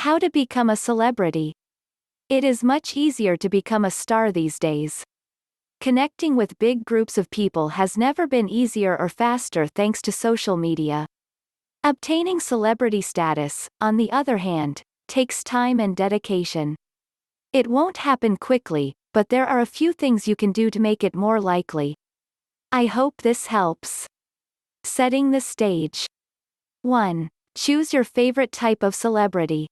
How to become a celebrity. It is much easier to become a star these days. Connecting with big groups of people has never been easier or faster thanks to social media. Obtaining celebrity status, on the other hand, takes time and dedication. It won't happen quickly, but there are a few things you can do to make it more likely. I hope this helps. Setting the stage. 1. Choose your favorite type of celebrity.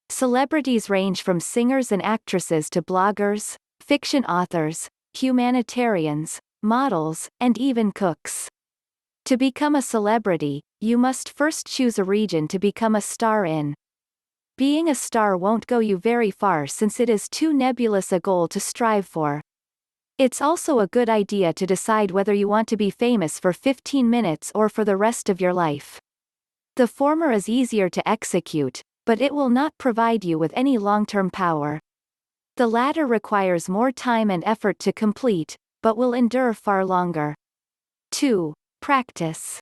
Celebrities range from singers and actresses to bloggers, fiction authors, humanitarians, models, and even cooks. To become a celebrity, you must first choose a region to become a star in. Being a star won't go you very far since it is too nebulous a goal to strive for. It's also a good idea to decide whether you want to be famous for 15 minutes or for the rest of your life. The former is easier to execute, but it will not provide you with any long-term power. The latter requires more time and effort to complete, but will endure far longer. 2. Practice.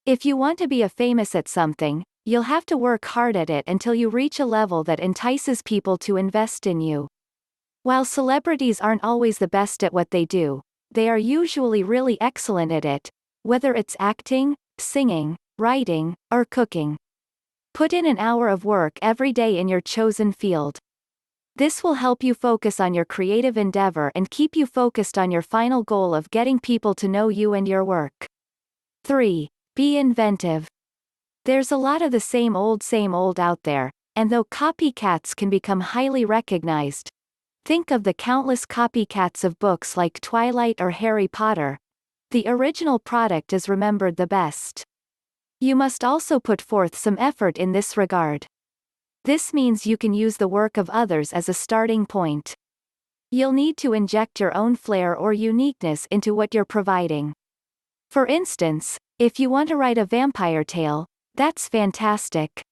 If you want to be a famous at something, you'll have to work hard at it until you reach a level that entices people to invest in you. While celebrities aren't always the best at what they do, they are usually really excellent at it, whether it's acting, singing, writing, or cooking. Put in an hour of work every day in your chosen field. This will help you focus on your creative endeavor and keep you focused on your final goal of getting people to know you and your work. 3. Be inventive. There's a lot of the same old out there, and though copycats can become highly recognized, think of the countless copycats of books like Twilight or Harry Potter. The original product is remembered the best. You must also put forth some effort in this regard. This means you can use the work of others as a starting point. You'll need to inject your own flair or uniqueness into what you're providing. For instance, if you want to write a vampire tale, that's fantastic.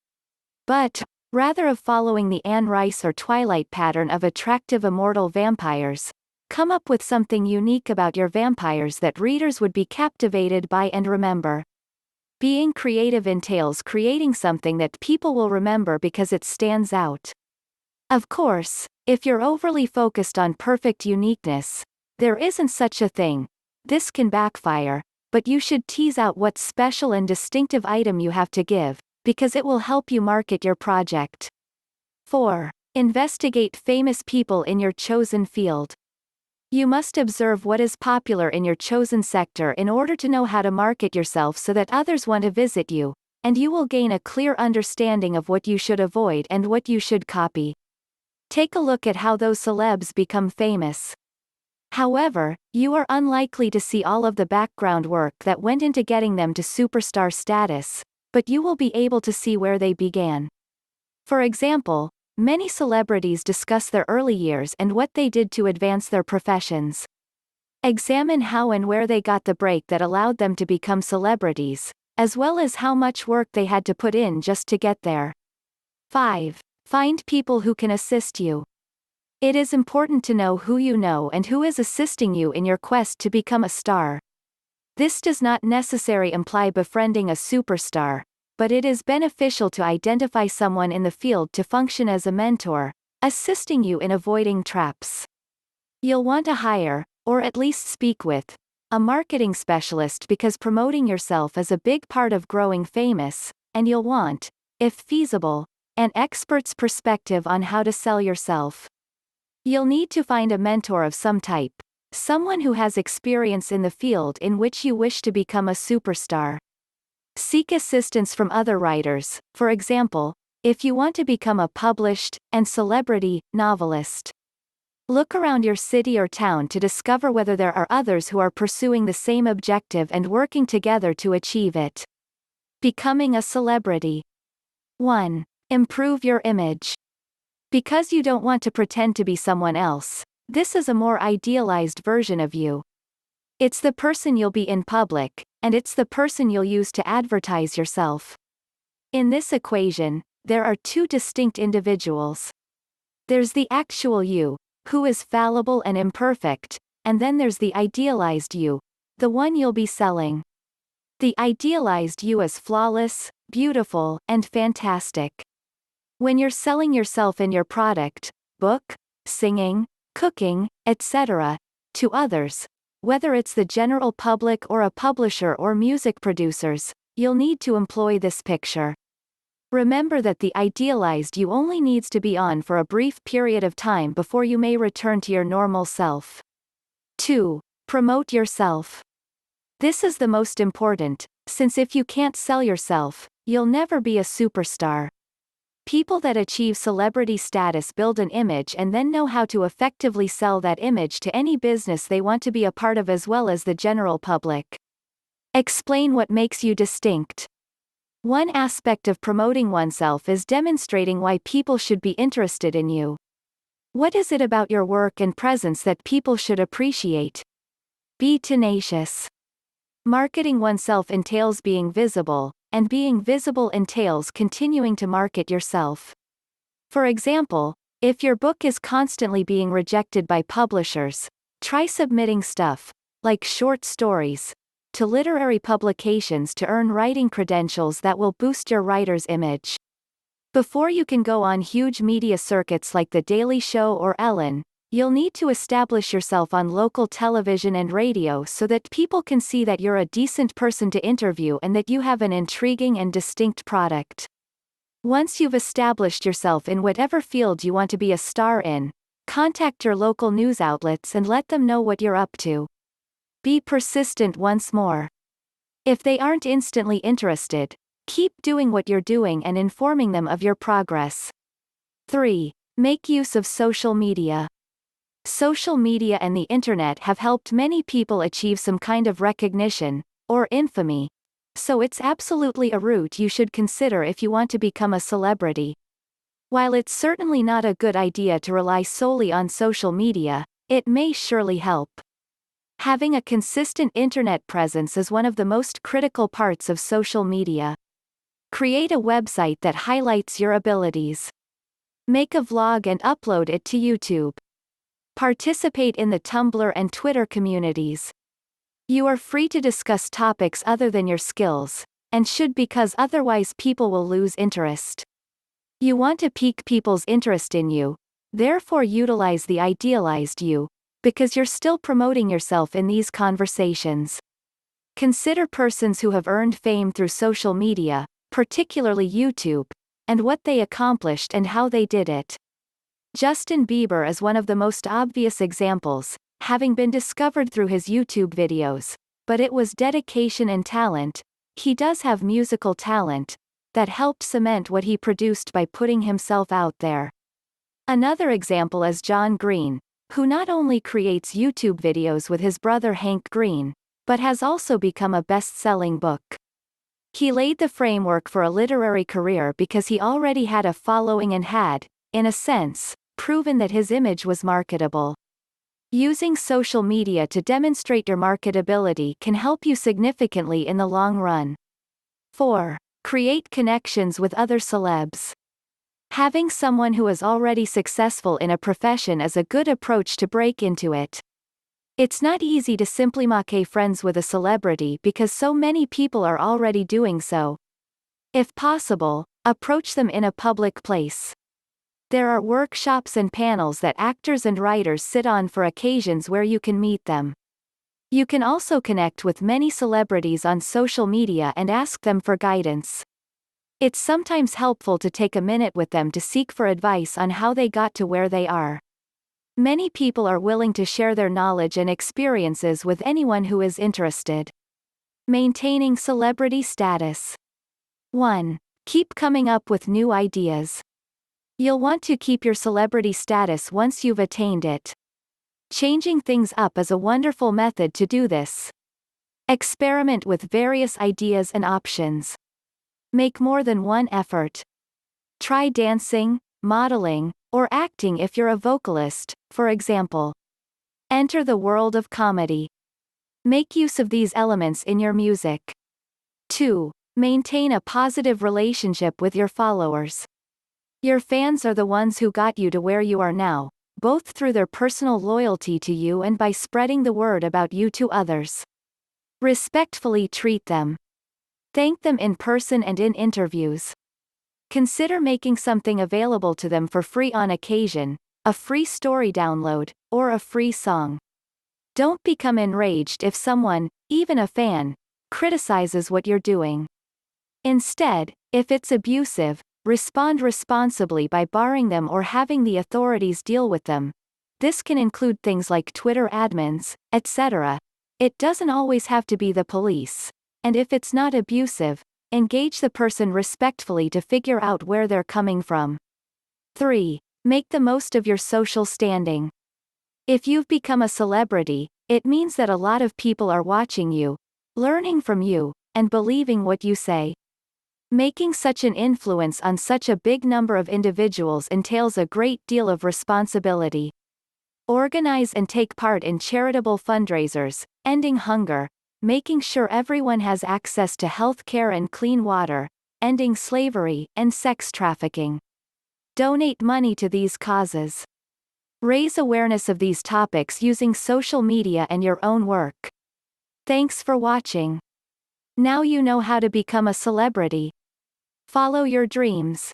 But, rather of following the Anne Rice or Twilight pattern of attractive immortal vampires, come up with something unique about your vampires that readers would be captivated by and remember. Being creative entails creating something that people will remember because it stands out. Of course, if you're overly focused on perfect uniqueness, there isn't such a thing. This can backfire, but you should tease out what special and distinctive item you have to give, because it will help you market your project. 4. Investigate famous people in your chosen field. You must observe what is popular in your chosen sector in order to know how to market yourself so that others want to visit you, and you will gain a clear understanding of what you should avoid and what you should copy. Take a look at how those celebs become famous. However, you are unlikely to see all of the background work that went into getting them to superstar status, but you will be able to see where they began. For example, many celebrities discuss their early years and what they did to advance their professions. Examine how and where they got the break that allowed them to become celebrities, as well as how much work they had to put in just to get there. 5. Find people who can assist you. It is important to know who you know and who is assisting you in your quest to become a star. This does not necessarily imply befriending a superstar, but it is beneficial to identify someone in the field to function as a mentor, assisting you in avoiding traps. You'll want to hire, or at least speak with, a marketing specialist because promoting yourself is a big part of growing famous, and you'll want, if feasible, an expert's perspective on how to sell yourself. You'll need to find a mentor of some type, someone who has experience in the field in which you wish to become a superstar. Seek assistance from other writers, for example, if you want to become a published and celebrity novelist. Look around your city or town to discover whether there are others who are pursuing the same objective and working together to achieve it. Becoming a celebrity. 1. Improve your image. Because you don't want to pretend to be someone else, this is a more idealized version of you. It's the person you'll be in public, and it's the person you'll use to advertise yourself. In this equation, there are two distinct individuals. There's the actual you, who is fallible and imperfect, and then there's the idealized you, the one you'll be selling. The idealized you is flawless, beautiful, and fantastic. When you're selling yourself and your product, book, singing, cooking, etc., to others, whether it's the general public or a publisher or music producers, you'll need to employ this picture. Remember that the idealized you only needs to be on for a brief period of time before you may return to your normal self. 2. Promote yourself. This is the most important, since if you can't sell yourself, you'll never be a superstar. People that achieve celebrity status build an image and then know how to effectively sell that image to any business they want to be a part of as well as the general public. Explain what makes you distinct. One aspect of promoting oneself is demonstrating why people should be interested in you. What is it about your work and presence that people should appreciate? Be tenacious. Marketing oneself entails being visible, and being visible entails continuing to market yourself. For example, if your book is constantly being rejected by publishers, try submitting stuff, like short stories, to literary publications to earn writing credentials that will boost your writer's image. Before you can go on huge media circuits like The Daily Show or Ellen, you'll need to establish yourself on local television and radio so that people can see that you're a decent person to interview and that you have an intriguing and distinct product. Once you've established yourself in whatever field you want to be a star in, contact your local news outlets and let them know what you're up to. Be persistent once more. If they aren't instantly interested, keep doing what you're doing and informing them of your progress. 3. Make use of social media. Social media and the internet have helped many people achieve some kind of recognition, or infamy, so it's absolutely a route you should consider if you want to become a celebrity. While it's certainly not a good idea to rely solely on social media, it may surely help. Having a consistent internet presence is one of the most critical parts of social media. Create a website that highlights your abilities. Make a vlog and upload it to YouTube. Participate in the Tumblr and Twitter communities. You are free to discuss topics other than your skills, and should because otherwise people will lose interest. You want to pique people's interest in you, therefore utilize the idealized you, because you're still promoting yourself in these conversations. Consider persons who have earned fame through social media, particularly YouTube, and what they accomplished and how they did it. Justin Bieber is one of the most obvious examples, having been discovered through his YouTube videos, but it was dedication and talent, he does have musical talent, that helped cement what he produced by putting himself out there. Another example is John Green, who not only creates YouTube videos with his brother Hank Green, but has also become a best-selling book. He laid the framework for a literary career because he already had a following and had, in a sense, proven that his image was marketable. Using social media to demonstrate your marketability can help you significantly in the long run. 4. Create connections with other celebs. Having someone who is already successful in a profession is a good approach to break into it. It's not easy to simply make friends with a celebrity because so many people are already doing so. If possible, approach them in a public place. There are workshops and panels that actors and writers sit on for occasions where you can meet them. You can also connect with many celebrities on social media and ask them for guidance. It's sometimes helpful to take a minute with them to seek for advice on how they got to where they are. Many people are willing to share their knowledge and experiences with anyone who is interested. Maintaining celebrity status. 1. Keep coming up with new ideas. You'll want to keep your celebrity status once you've attained it. Changing things up is a wonderful method to do this. Experiment with various ideas and options. Make more than one effort. Try dancing, modeling, or acting if you're a vocalist, for example. Enter the world of comedy. Make use of these elements in your music. 2. Maintain a positive relationship with your followers. Your fans are the ones who got you to where you are now, both through their personal loyalty to you and by spreading the word about you to others. Respectfully treat them. Thank them in person and in interviews. Consider making something available to them for free on occasion, a free story download, or a free song. Don't become enraged if someone, even a fan, criticizes what you're doing. Instead, if it's abusive, respond responsibly by barring them or having the authorities deal with them. This can include things like Twitter admins, etc. It doesn't always have to be the police. And if it's not abusive, engage the person respectfully to figure out where they're coming from. 3. Make the most of your social standing. If you've become a celebrity, it means that a lot of people are watching you, learning from you, and believing what you say. Making such an influence on such a big number of individuals entails a great deal of responsibility. Organize and take part in charitable fundraisers, ending hunger, making sure everyone has access to health care and clean water, ending slavery and sex trafficking. Donate money to these causes. Raise awareness of these topics using social media and your own work. Thanks for watching. Now you know how to become a celebrity. Follow your dreams.